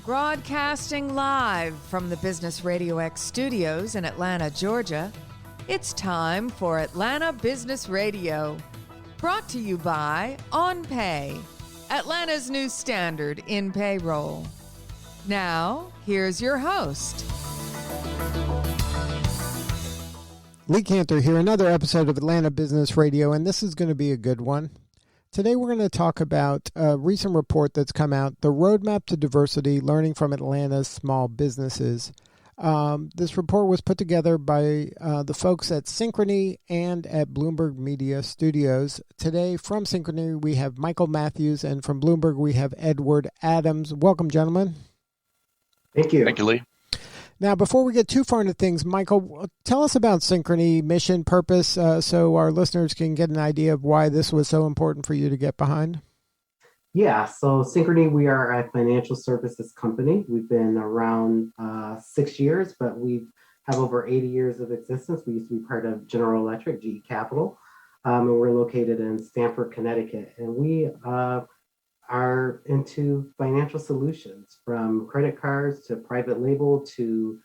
Broadcasting live from the Business RadioX studios in Atlanta, Georgia, it's time for Atlanta Business Radio. Brought to you by OnPay, Atlanta's new standard in payroll. Now, here's your host. Lee Cantor here, another episode of Atlanta Business Radio, and this is going to be a good one. Today we're going to talk about a recent report that's come out, the Roadmap to Diversity, Learning from Atlanta's Small Businesses. This report was put together by the folks at Synchrony and at Bloomberg Media Studios. Today from Synchrony we have Michael Matthews, and from Bloomberg we have Edward Adams. Welcome, gentlemen. Thank you. Thank you, Lee. Now, before we get too far into things, Michael, tell us about Synchrony, mission, purpose, so our listeners can get an idea of why this was so important for you to get behind. Yeah, so Synchrony, we are a financial services company. We've been around 6 years, but we have over 80 years of existence. We used to be part of General Electric, GE Capital, and we're located in Stamford, Connecticut. And we are into financial solutions, from credit cards to private label to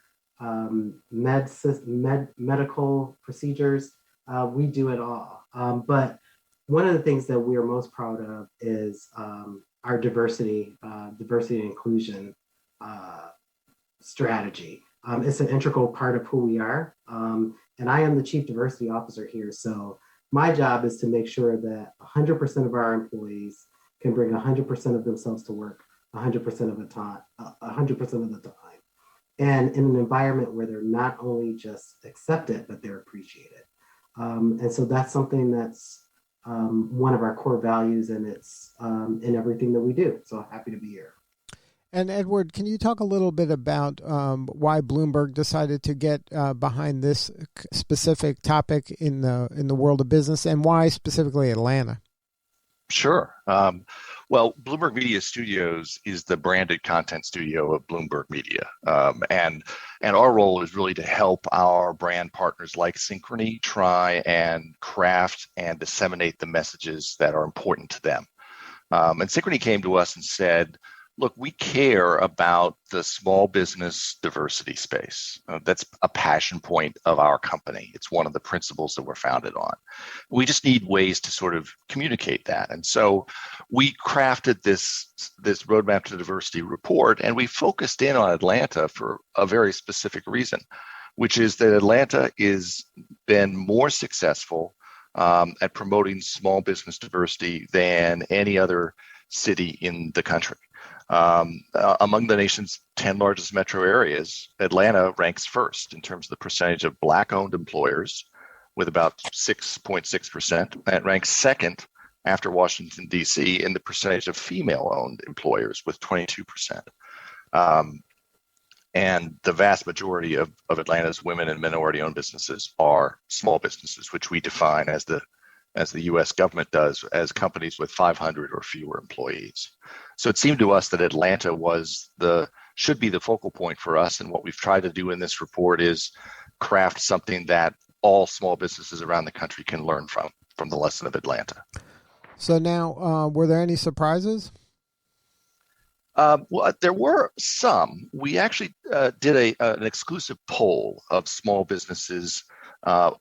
medical procedures. We do it all. But one of the things that we are most proud of is our diversity and inclusion strategy. It's an integral part of who we are. And I am the Chief Diversity Officer here. So my job is to make sure that 100% of our employees can bring 100% of themselves to work 100% of the time, and in an environment where they're not only just accepted, but they're appreciated. And so that's something that's one of our core values, and it's in everything that we do. So happy to be here. And Edward, can you talk a little bit about why Bloomberg decided to get behind this specific topic in the world of business, and why specifically Atlanta? Sure. Well, Bloomberg Media Studios is the branded content studio of Bloomberg Media. And our role is really to help our brand partners like Synchrony try and craft and disseminate the messages that are important to them. And Synchrony came to us and said, look, we care about the small business diversity space. That's a passion point of our company. It's one of the principles that we're founded on. We just need ways to sort of communicate that. And so we crafted this Roadmap to Diversity report, and we focused in on Atlanta for a very specific reason, which is that Atlanta has been more successful at promoting small business diversity than any other city in the country. Among the nation's 10 largest metro areas, Atlanta ranks first in terms of the percentage of Black-owned employers, with about 6.6%. It ranks second after Washington, D.C., in the percentage of female-owned employers, with 22%. And the vast majority of Atlanta's women and minority-owned businesses are small businesses, which we define as the U.S. government does, as companies with 500 or fewer employees. So it seemed to us that Atlanta should be the focal point for us. And what we've tried to do in this report is craft something that all small businesses around the country can learn from the lesson of Atlanta. So now, were there any surprises? Well, there were some. We actually did an exclusive poll of small businesses,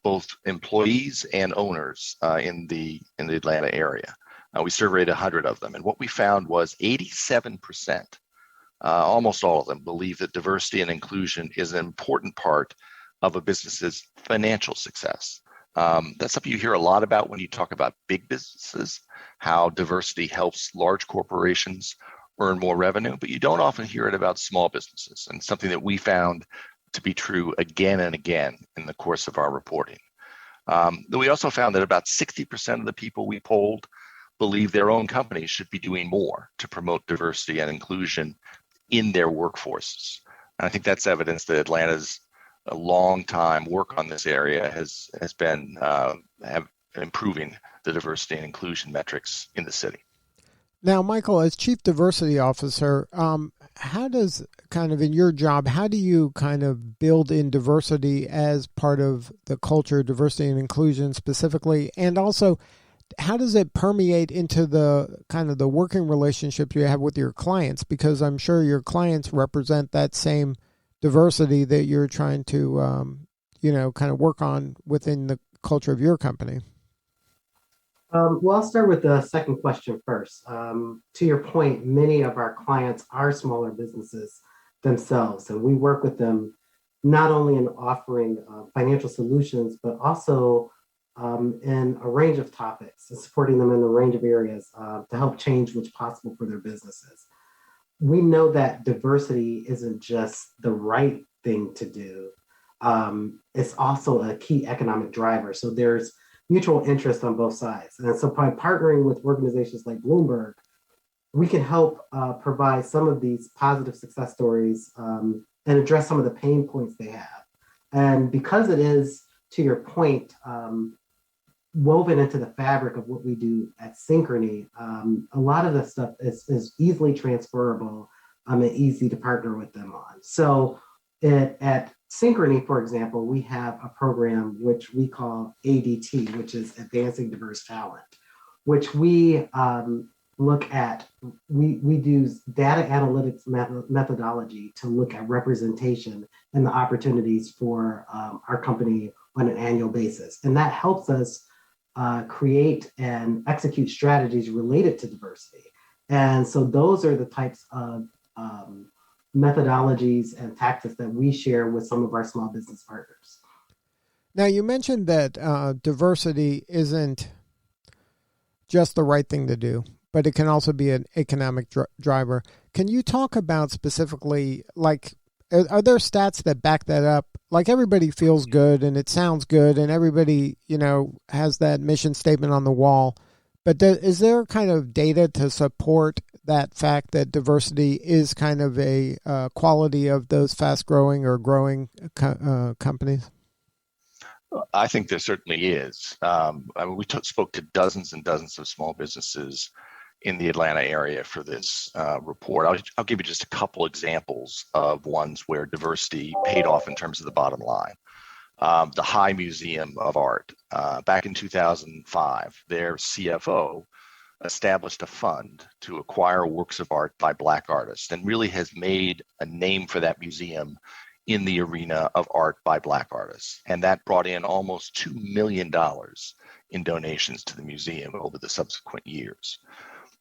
both employees and owners in the Atlanta area. We surveyed 100 of them, and what we found was 87%, almost all of them, believe that diversity and inclusion is an important part of a business's financial success. That's something you hear a lot about when you talk about big businesses, how diversity helps large corporations earn more revenue, but you don't often hear it about small businesses, and something that we found to be true again and again in the course of our reporting. We also found that about 60% of the people we polled believe their own companies should be doing more to promote diversity and inclusion in their workforces. And I think that's evidence that Atlanta's long time work on this area has been improving the diversity and inclusion metrics in the city. Now, Michael, as Chief Diversity Officer, how does in your job, how do you build in diversity as part of the culture, diversity and inclusion specifically? And also, how does it permeate into the kind of the working relationship you have with your clients? Because I'm sure your clients represent that same diversity that you're trying to, kind of work on within the culture of your company. Well, I'll start with the second question first. To your point, many of our clients are smaller businesses themselves, and we work with them not only in offering financial solutions, but also in a range of topics and supporting them in a range of areas to help change what's possible for their businesses. We know that diversity isn't just the right thing to do. It's also a key economic driver. So there's mutual interest on both sides. And so by partnering with organizations like Bloomberg, we can help provide some of these positive success stories and address some of the pain points they have. And because it is, to your point, woven into the fabric of what we do at Synchrony, a lot of the stuff is easily transferable and easy to partner with them on. So at Synchrony, for example, we have a program which we call ADT, which is Advancing Diverse Talent, which we look at, we use data analytics methodology to look at representation and the opportunities for our company on an annual basis. And that helps us create and execute strategies related to diversity. And so those are the types of methodologies and tactics that we share with some of our small business partners. Now, you mentioned that diversity isn't just the right thing to do, but it can also be an economic driver. Can you talk about specifically, like, are there stats that back that up? Like, everybody feels good and it sounds good and everybody, has that mission statement on the wall. But is there kind of data to support that fact that diversity is kind of a quality of those fast-growing or growing companies? I think there certainly is. We spoke to dozens and dozens of small businesses in the Atlanta area for this report. I'll give you just a couple examples of ones where diversity paid off in terms of the bottom line. The High Museum of Art, back in 2005, their CFO established a fund to acquire works of art by Black artists and really has made a name for that museum in the arena of art by Black artists. And that brought in almost $2 million in donations to the museum over the subsequent years.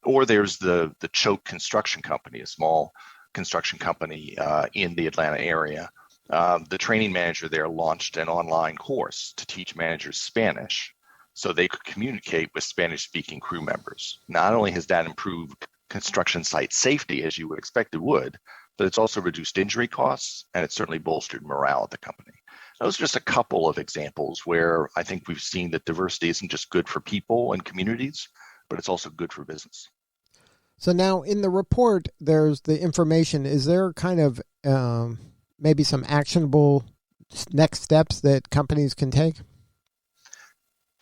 Or there's the Choke Construction Company, a small construction company in the Atlanta area. The training manager there launched an online course to teach managers Spanish so they could communicate with Spanish-speaking crew members. Not only has that improved construction site safety, as you would expect it would, but it's also reduced injury costs, and it's certainly bolstered morale at the company. Those are just a couple of examples where I think we've seen that diversity isn't just good for people and communities, but it's also good for business. So now in the report, there's the information. Is there kind of maybe some actionable next steps that companies can take?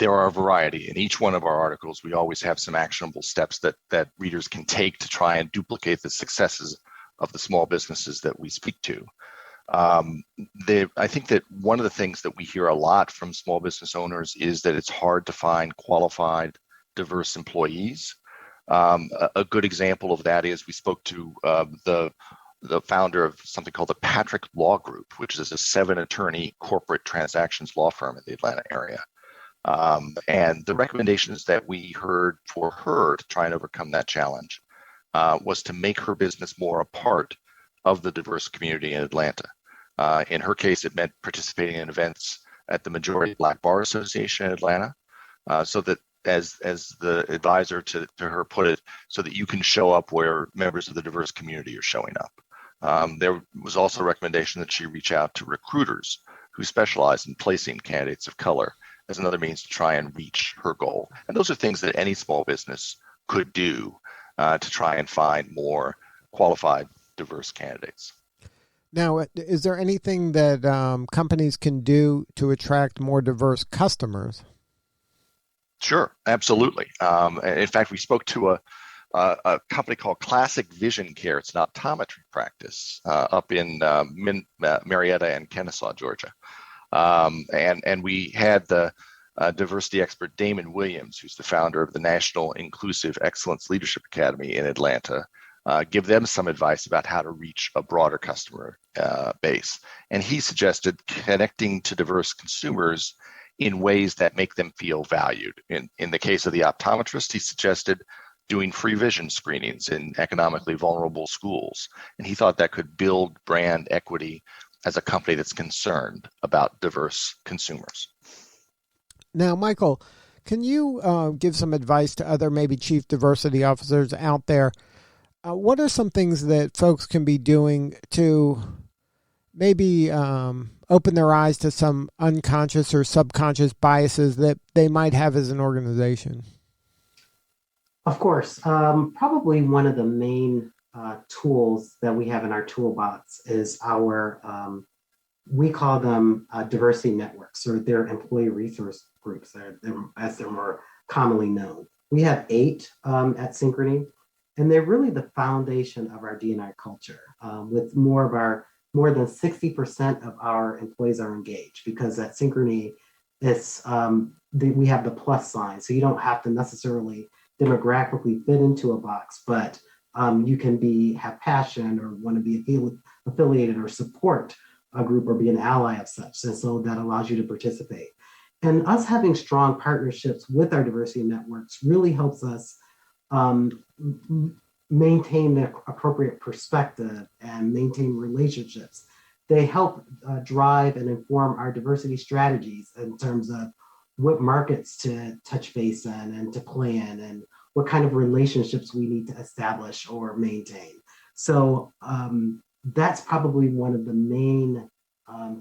There are a variety. In each one of our articles, we always have some actionable steps that readers can take to try and duplicate the successes of the small businesses that we speak to. I think that one of the things that we hear a lot from small business owners is that it's hard to find qualified, diverse employees. A good example of that is we spoke to the founder of something called the Patrick Law Group, which is a 7-attorney corporate transactions law firm in the Atlanta area. And the recommendations that we heard for her to try and overcome that challenge was to make her business more a part of the diverse community in Atlanta. In her case, it meant participating in events at the Majority Black Bar Association in Atlanta, so that as the advisor to her put it, so that you can show up where members of the diverse community are showing up. There was also a recommendation that she reach out to recruiters who specialize in placing candidates of color as another means to try and reach her goal. And those are things that any small business could do to try and find more qualified, diverse candidates. Now, is there anything that companies can do to attract more diverse customers? Sure, absolutely. In fact, we spoke to a company called Classic Vision Care. It's an optometry practice up in Marietta and Kennesaw, Georgia. And we had the diversity expert Damon Williams, who's the founder of the National Inclusive Excellence Leadership Academy in Atlanta, give them some advice about how to reach a broader customer base. And he suggested connecting to diverse consumers in ways that make them feel valued. In the case of the optometrist, he suggested doing free vision screenings in economically vulnerable schools. And he thought that could build brand equity as a company that's concerned about diverse consumers. Now, Michael, can you give some advice to other maybe chief diversity officers out there? What are some things that folks can be doing to maybe open their eyes to some unconscious or subconscious biases that they might have as an organization? Of course. Probably one of the main tools that we have in our toolbox is our, we call them diversity networks, or their employee resource groups, as they're more commonly known. We have 8 at Synchrony, and they're really the foundation of our D&I culture. With more than 60% of our employees are engaged, because at Synchrony, we have the plus sign, so you don't have to necessarily demographically fit into a box, but you can have passion or want to be affiliated or support a group or be an ally of such. And so that allows you to participate. And us having strong partnerships with our diversity networks really helps us maintain the appropriate perspective and maintain relationships. They help drive and inform our diversity strategies in terms of what markets to touch base in and to plan, and what kind of relationships we need to establish or maintain. So that's probably one of the main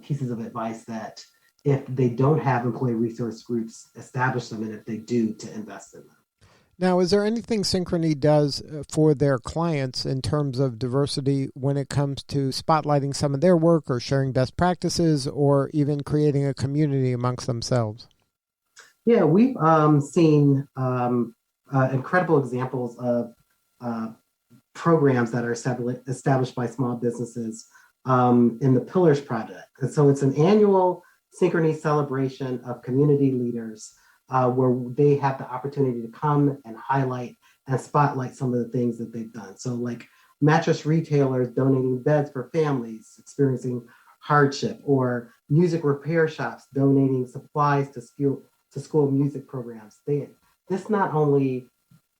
pieces of advice, that if they don't have employee resource groups, establish them, and if they do, to invest in them. Now, is there anything Synchrony does for their clients in terms of diversity when it comes to spotlighting some of their work or sharing best practices or even creating a community amongst themselves? Yeah, we've seen incredible examples of programs that are established by small businesses in the Pillars Project. And so it's an annual Synchrony celebration of community leaders where they have the opportunity to come and highlight and spotlight some of the things that they've done. So like mattress retailers donating beds for families experiencing hardship, or music repair shops donating supplies to school music programs. This not only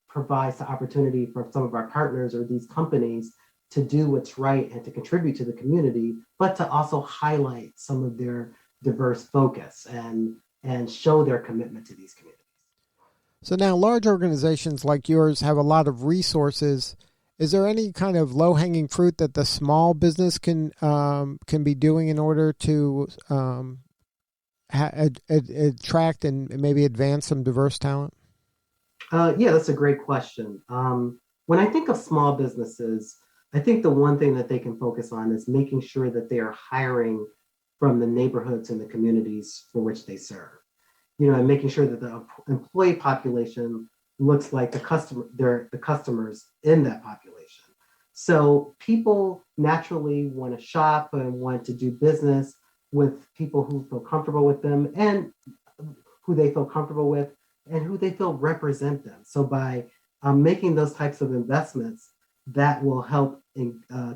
provides the opportunity for some of our partners or these companies to do what's right and to contribute to the community, but to also highlight some of their diverse focus and show their commitment to these communities. So now large organizations like yours have a lot of resources. Is there any kind of low-hanging fruit that the small business can be doing in order to attract and maybe advance some diverse talent? Yeah, that's a great question. When I think of small businesses, I think the one thing that they can focus on is making sure that they are hiring from the neighborhoods and the communities for which they serve. And making sure that the employee population looks like the customers in that population. So people naturally want to shop and want to do business with people who feel comfortable with them, and who they feel comfortable with, and who they feel represent them. So by making those types of investments, that will help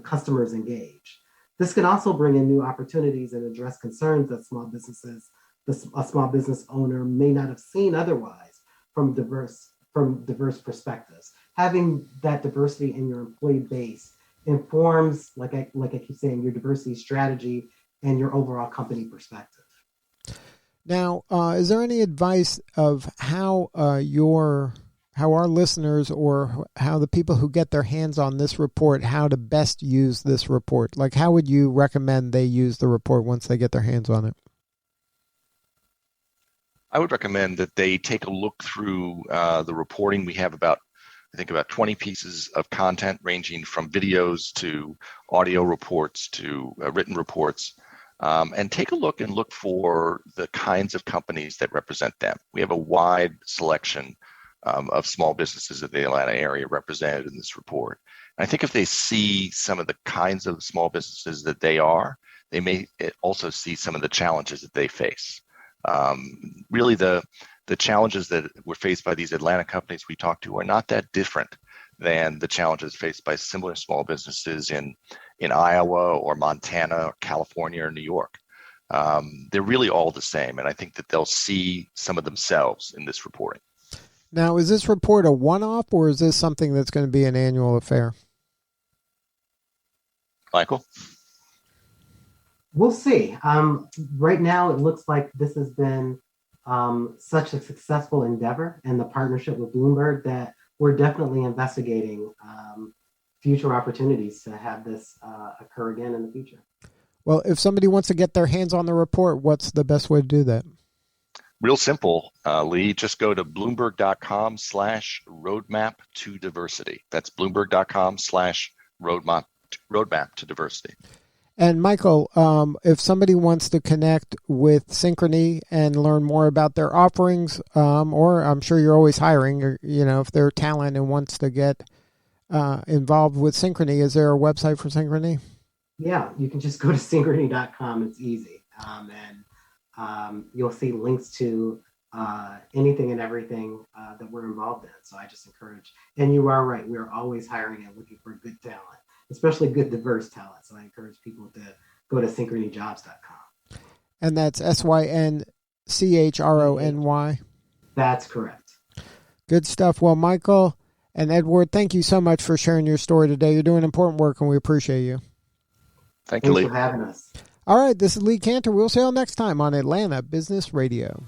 customers engage. This can also bring in new opportunities and address concerns that a small business owner may not have seen otherwise from diverse perspectives. Having that diversity in your employee base informs, like I keep saying, your diversity strategy and your overall company perspective. Now, is there any advice of how our listeners, or how the people who get their hands on this report, how to best use this report? Like, how would you recommend they use the report once they get their hands on it? I would recommend that they take a look through the reporting. We have about 20 pieces of content, ranging from videos to audio reports to written reports. And take a look for the kinds of companies that represent them. We have a wide selection of small businesses in the Atlanta area represented in this report. And I think if they see some of the kinds of small businesses that they may also see some of the challenges that they face. Really, the challenges that were faced by these Atlanta companies we talked to are not that different than the challenges faced by similar small businesses in Iowa or Montana or California or New York. They're really all the same, and I think that they'll see some of themselves in this reporting. Now, is this report a one-off, or is this something that's going to be an annual affair? Michael? We'll see. Right now, it looks like this has been such a successful endeavor and the partnership with Bloomberg that we're definitely investigating future opportunities to have this occur again in the future. Well, if somebody wants to get their hands on the report, what's the best way to do that? Real simple, Lee. Just go to bloomberg.com/roadmap to diversity. That's bloomberg.com/roadmap to diversity. And Michael, if somebody wants to connect with Synchrony and learn more about their offerings, or I'm sure you're always hiring, or, if they're talent and wants to get involved with Synchrony, is there a website for Synchrony? Yeah, you can just go to synchrony.com. It's easy. And you'll see links to anything and everything that we're involved in. So I just encourage, and you are right, we're always hiring and looking for good talent, especially good diverse talent. So I encourage people to go to synchronyjobs.com. And that's SYNCHRONY. That's correct. Good stuff. Well, Michael and Edward, thank you so much for sharing your story today. You're doing important work, and we appreciate you. Thank you, Lee. Thanks for having us. All right, this is Lee Cantor. We'll see you all next time on Atlanta Business Radio.